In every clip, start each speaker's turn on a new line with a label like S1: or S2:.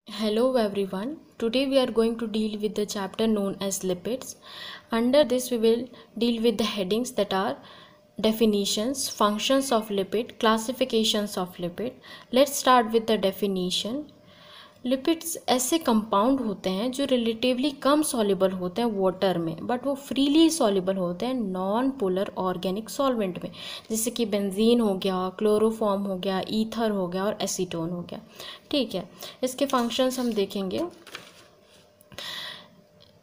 S1: Hello everyone. Today we are going to deal with the chapter known as lipids. Under this we will deal with the headings that are definitions, functions of lipid, classifications of lipid. Let's start with the definition. Lipids ऐसे compound होते हैं जो relatively कम soluble होते हैं water में, but वो freely soluble होते हैं नॉन पोलर ऑर्गेनिक सॉल्वेंट में, जैसे कि बेंजीन हो गया, क्लोरोफॉर्म हो गया, ईथर हो गया और एसीटोन हो गया। ठीक है, इसके फंक्शंस हम देखेंगे।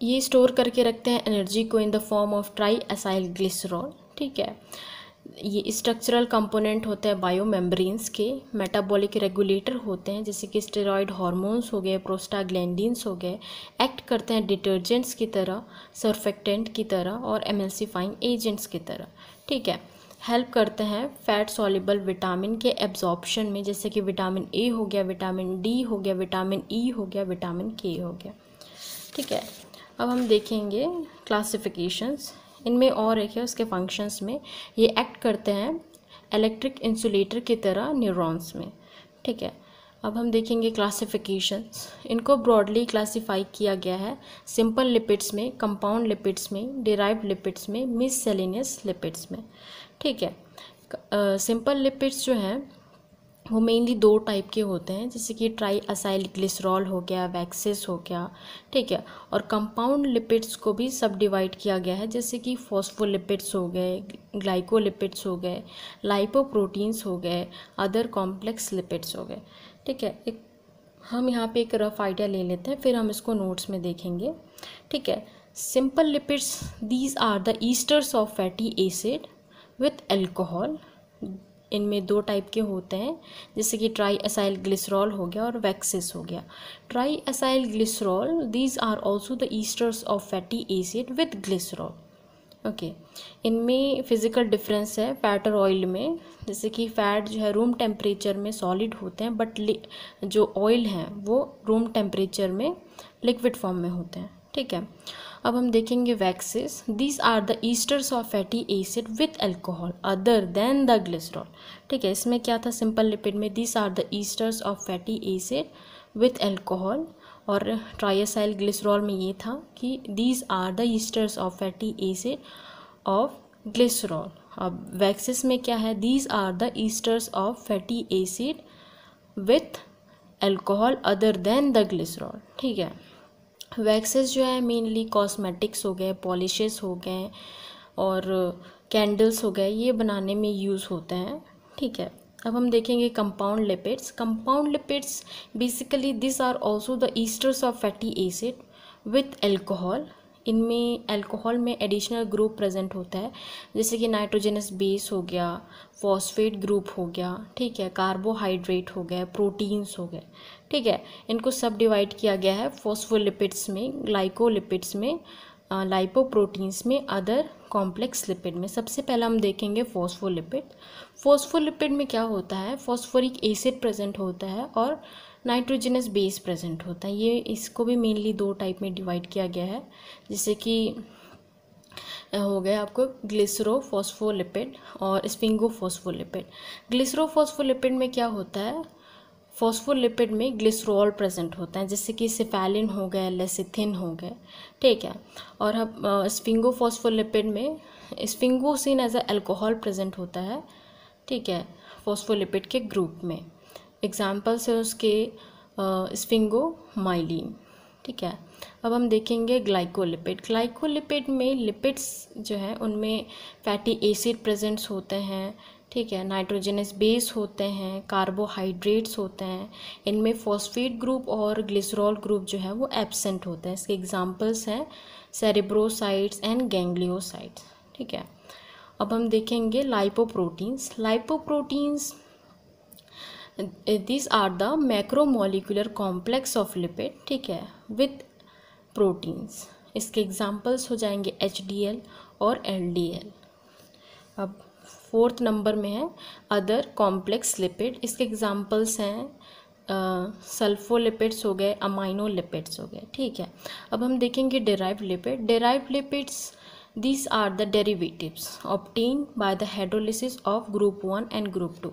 S1: ये स्टोर करके रखते हैं एनर्जी को in the form of try acyl glycerol. ठीक है, ये स्ट्रक्चरल कंपोनेंट होते हैं बायो मेम्ब्रेन्स के। मेटाबॉलिक रेगुलेटर होते हैं, जैसे कि स्टेरॉयड हार्मोन्स हो गए, प्रोस्टाग्लैंडिन्स हो गए। एक्ट करते हैं डिटर्जेंट्स की तरह, सर्फेक्टेंट की तरह और एमल्सिफाइंग एजेंट्स की तरह। ठीक है, हेल्प करते हैं फैट सॉल्युबल विटामिन के एब्जॉर्प्शन में, जैसे कि विटामिन ए हो गया, विटामिन डी हो गया, विटामिन ई हो गया, विटामिन के हो गया। ठीक है, अब हम देखेंगे क्लासिफिकेशंस। इनमें और एक है उसके फंक्शंस में, ये एक्ट करते हैं इलेक्ट्रिक इंसुलेटर की तरह न्यूरॉन्स में। ठीक है, अब हम देखेंगे क्लासिफिकेशंस। इनको ब्रॉडली क्लासिफाई किया गया है सिंपल लिपिड्स में, कंपाउंड लिपिड्स में, डिराइव्ड लिपिड्स में, मिससेलेनियस लिपिड्स में। ठीक है, सिंपल लिपिड्स जो हैं वो मेनली दो टाइप के होते हैं, जैसे कि ट्राई असाइल ग्लिसरॉल हो गया, वैक्सेस हो गया। ठीक है, और कंपाउंड लिपिड्स को भी सब डिवाइड किया गया है, जैसे कि फॉस्फोलिपिड्स हो गए, ग्लाइकोलिपिड्स हो गए, लाइपोप्रोटीन्स हो गए, अदर कॉम्प्लेक्स लिपिड्स हो गए। ठीक है, हम यहाँ पे एक रफ आइडिया ले लेते हैं, फिर हम इसको नोट्स में देखेंगे। ठीक है, simple lipids these are the esters of fatty acid with alcohol. इनमें दो टाइप के होते हैं, जैसे कि ट्राई असाइल ग्लिसरॉल हो गया और वैक्सेस हो गया। Tri acyl glycerol these are also the esters of fatty acid with glycerol. Okay, इनमें फिजिकल डिफरेंस है फैट और ऑयल में, जैसे कि फैट जो है रूम टेम्परेचर में सॉलिड होते हैं, बट जो ऑयल हैं वो रूम टेम्परेचर में लिक्विड फॉर्म में होते हैं। ठीक है, अब हम देखेंगे waxes. These are the esters of fatty acid with alcohol other than the glycerol. ठीक है, इसमें क्या था सिंपल लिपिड में, these are the esters of fatty acid with alcohol, और ट्राइएसाइल ग्लिसरॉल में ये था कि these are the esters of fatty acid of glycerol. अब वैक्सेस में क्या है, these are the esters of fatty acid with alcohol other than the glycerol. ठीक है, वैक्सेस जो है मेनली कॉस्मेटिक्स हो गए, पॉलिशेस हो गए और कैंडल्स हो गए, ये बनाने में यूज़ होते हैं। ठीक है, अब हम देखेंगे compound lipids. Compound lipids basically this are also the esters of fatty acid with alcohol. इनमें अल्कोहल में एडिशनल ग्रुप प्रेजेंट होता है, जैसे कि नाइट्रोजनस बेस हो गया, फॉस्फेट ग्रुप हो गया। ठीक है, कार्बोहाइड्रेट हो गए, प्रोटीन्स हो गए। ठीक है, इनको सब डिवाइड किया गया है फॉस्फोलिपिड्स में, ग्लाइकोलिपिड्स में, लाइपोप्रोटीन्स में, अदर कॉम्प्लेक्स लिपिड में। सबसे पहला हम देखेंगे फॉस्फोलिपिड। फॉस्फोलिपिड में क्या होता है, फॉस्फोरिक एसिड प्रेजेंट होता है और नाइट्रोजनस बेस प्रेजेंट होता है। ये इसको भी मेनली दो टाइप में डिवाइड किया गया है, जैसे कि हो गया आपको ग्लिसरोफॉस्फोलिपिड और स्फिंगोफॉस्फोलिपिड। ग्लिसरोफॉस्फोलिपिड में क्या होता है, फॉस्फोलिपिड में ग्लिसरॉल प्रेजेंट होता है, जैसे कि सिफेलिन हो गए, लेसिथिन हो गए। ठीक है, और अब स्फिंगोफॉस्फोलिपिड में sphingosine as a alcohol present होता है। ठीक है, फॉस्फोलिपिड के ग्रुप में एग्जाम्पल्स है उसके स्फिंगोमाइलिन। ठीक है, अब हम देखेंगे ग्लाइकोलिपिड। ग्लाइकोलिपिड में लिपिड्स जो हैं उनमें फैटी एसिड प्रेजेंट्स होते हैं। ठीक है, नाइट्रोजनस बेस होते हैं, कार्बोहाइड्रेट्स होते हैं। इनमें फॉस्फेट ग्रुप और ग्लिसरॉल ग्रुप जो है वो एब्सेंट होते हैं। इसके एग्जांपल्स हैं सेरेब्रोसाइट्स एंड गैंग्लियोसाइट्स। ठीक है, अब हम देखेंगे lipoproteins. Lipoproteins these are the macromolecular complex of lipid। ठीक है, with proteins। इसके एग्जांपल्स हो जाएंगे HDL और LDL। अब फोर्थ नंबर में है अदर कॉम्प्लेक्स लिपिड। इसके एग्जांपल्स हैं सल्फोलिपिड्स हो गए, अमाइनो लिपिड्स हो गए। ठीक है, अब हम देखेंगे derived lipid. Derived lipids these are the derivatives obtained by the hydrolysis of group 1 and group 2।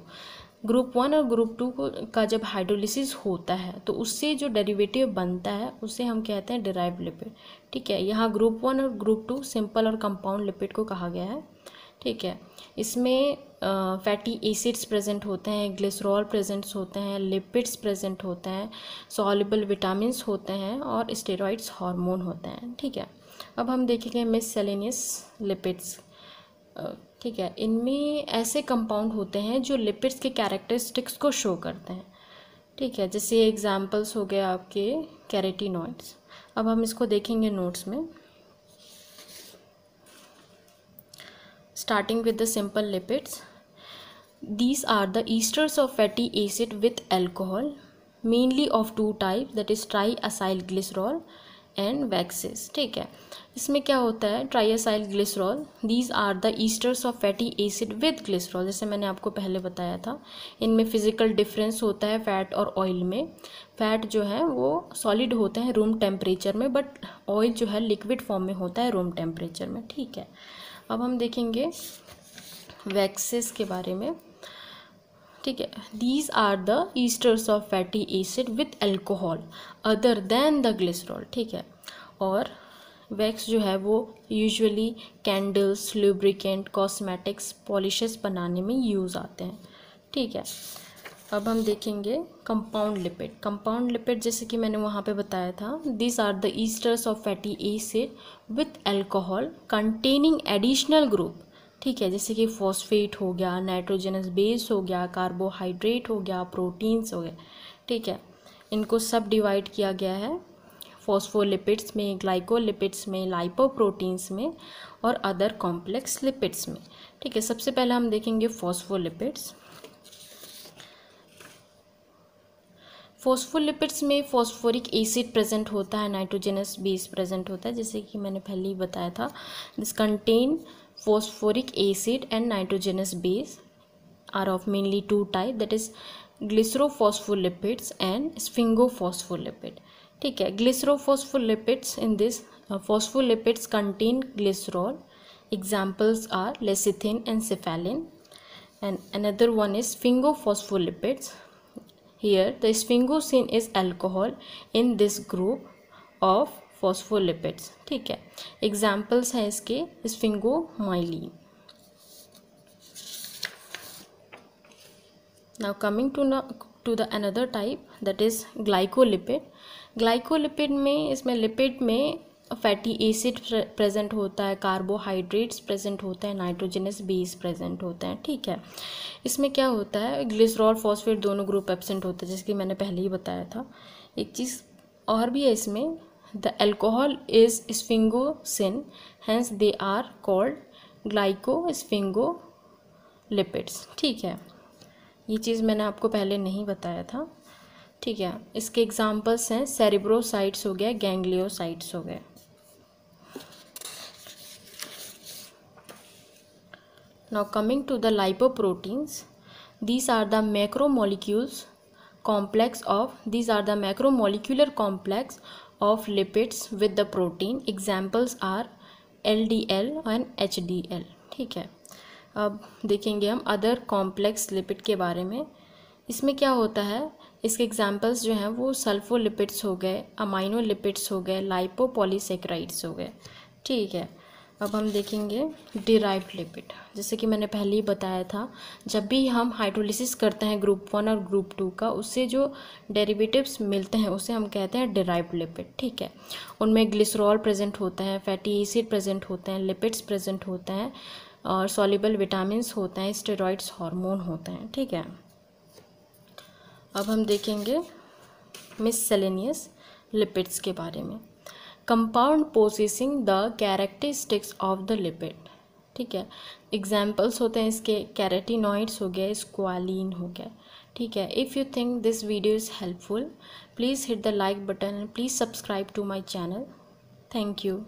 S1: Group 1 और ग्रुप 2 का जब हाइड्रोलिसिस होता है तो उससे जो डेरिवेटिव बनता है उसे हम कहते हैं डिराइव्ड लिपिड। ठीक है, यहाँ ग्रुप 1 और ग्रुप 2 सिंपल और कंपाउंड लिपिड को कहा गया है। ठीक है, इसमें फैटी एसिड्स प्रेजेंट होते हैं, ग्लिसरॉल प्रेजेंट्स होते हैं, लिपिड्स प्रेजेंट होते हैं, सॉल्युबल विटामिन्स होते हैं और स्टेरॉइड्स हार्मोन होते हैं। ठीक है, अब हम देखेंगे मिससेलेनियस लिपिड्स। ठीक है, इनमें ऐसे कंपाउंड होते हैं जो लिपिड्स के कैरेक्टरिस्टिक्स को शो करते हैं। ठीक है, जैसे एग्जांपल्स हो गए आपके कैरोटीनॉइड्स। अब हम इसको देखेंगे नोट्स में। Starting with the simple lipids, these are the esters of fatty acid with alcohol, mainly of two types, that is triacylglycerol and waxes। ठीक है, इसमें क्या होता है, triacylglycerol, these are the esters of fatty acid with glycerol। जैसे मैंने आपको पहले बताया था, इनमें फिजिकल डिफरेंस होता है फैट और ऑयल में। फैट जो है वो सॉलिड होते हैं रूम टेम्परेचर में, बट ऑयल जो है लिक्विड फॉर्म में होता है रूम टेम्परेचर में। ठीक है, अब हम देखेंगे वैक्सेस के बारे में। ठीक है, these are the esters of fatty acid with alcohol other than the glycerol. ठीक है, और वैक्स जो है वो usually candles, lubricant, cosmetics, polishes बनाने में यूज़ आते हैं। ठीक है, अब हम देखेंगे कंपाउंड लिपिड। कंपाउंड लिपिड जैसे कि मैंने वहाँ पे बताया था, this are the esters of fatty acid with alcohol containing additional group. ठीक है, जैसे कि फॉस्फेट हो गया, नाइट्रोजनस बेस हो गया, कार्बोहाइड्रेट हो गया, प्रोटीन्स हो गए। ठीक है, इनको सब डिवाइड किया गया है फॉस्फोलिपिड्स में, ग्लाइकोलिपिड्स में, लाइपोप्रोटीन्स में और अदर कॉम्प्लेक्स लिपिड्स में। ठीक है, सबसे पहले हम देखेंगे फॉस्फोलिपिड्स। फॉस्फोलिपिड्स में फॉस्फोरिक एसिड प्रेजेंट होता है, नाइट्रोजनस बेस प्रेजेंट होता है, जैसे कि मैंने पहले ही बताया था। This contain phosphoric acid and nitrogenous base are of mainly two type, that is glycerophospholipids and sphingophospholipid. ठीक है, glycerophospholipids in this phospholipids contain glycerol. Examples are lecithin and cephalin, and another one is sphingophospholipid। Here the sphingosine is alcohol in this group of phospholipids। ठीक है, examples हैं इसके sphingomyelin. Now coming to the another type, that is glycolipid। Glycolipid में, इसमें lipid में fatty acid present होता है, carbohydrates present होता है, नाइट्रोजनस बेस प्रेजेंट होता है। ठीक है, इसमें क्या होता है, ग्लिसरॉल फॉस्फेट दोनों ग्रुप एब्सेंट होते हैं, जैसे कि मैंने पहले ही बताया था। एक चीज़ और भी है इसमें, the alcohol is sphingosine, hence they are called glycosphingolipids. ठीक है, ये चीज़ मैंने आपको पहले नहीं बताया था। ठीक है, इसके एग्जाम्पल्स हैं सेरिब्रोसाइट्स हो गया, गैंग्लियोसाइट्स हो गए। Now coming to the lipoproteins, these are the macromolecular complex of lipids with the protein। Examples are LDL and HDL। ठीक है, अब देखेंगे हम अदर कॉम्प्लेक्स लिपिड के बारे में। इसमें क्या होता है, इसके एग्जाम्पल्स जो हैं वो सल्फोलिपिड्स हो गए, अमाइनोलिपिड्स हो गए, लाइपोपॉलीसेक्राइड्स हो गए। ठीक है, अब हम देखेंगे डिराइव्ड लिपिड। जैसे कि मैंने पहले ही बताया था, जब भी हम हाइड्रोलिसिस करते हैं ग्रुप 1 और ग्रुप 2 का, उससे जो डेरिवेटिव्स मिलते हैं उसे हम कहते हैं डिराइव्ड लिपिड। ठीक है, उनमें ग्लिसरॉल प्रेजेंट होता है, फैटी एसिड प्रेजेंट होते हैं, लिपिड्स प्रेजेंट होते हैं और सॉल्युबल विटामिन्स होते हैं, स्टेरॉइड्स हार्मोन होते हैं। ठीक है, अब हम देखेंगे मिससेलेनियस लिपिड्स के बारे में। Compound possessing the characteristics of the lipid. ठीक है, एग्जाम्पल्स होते हैं इसके कैरोटीनॉइड्स हो गए, स्क्वालिन हो गया। ठीक है, if you think this video is helpful, please hit the like button and please subscribe to my channel. Thank you.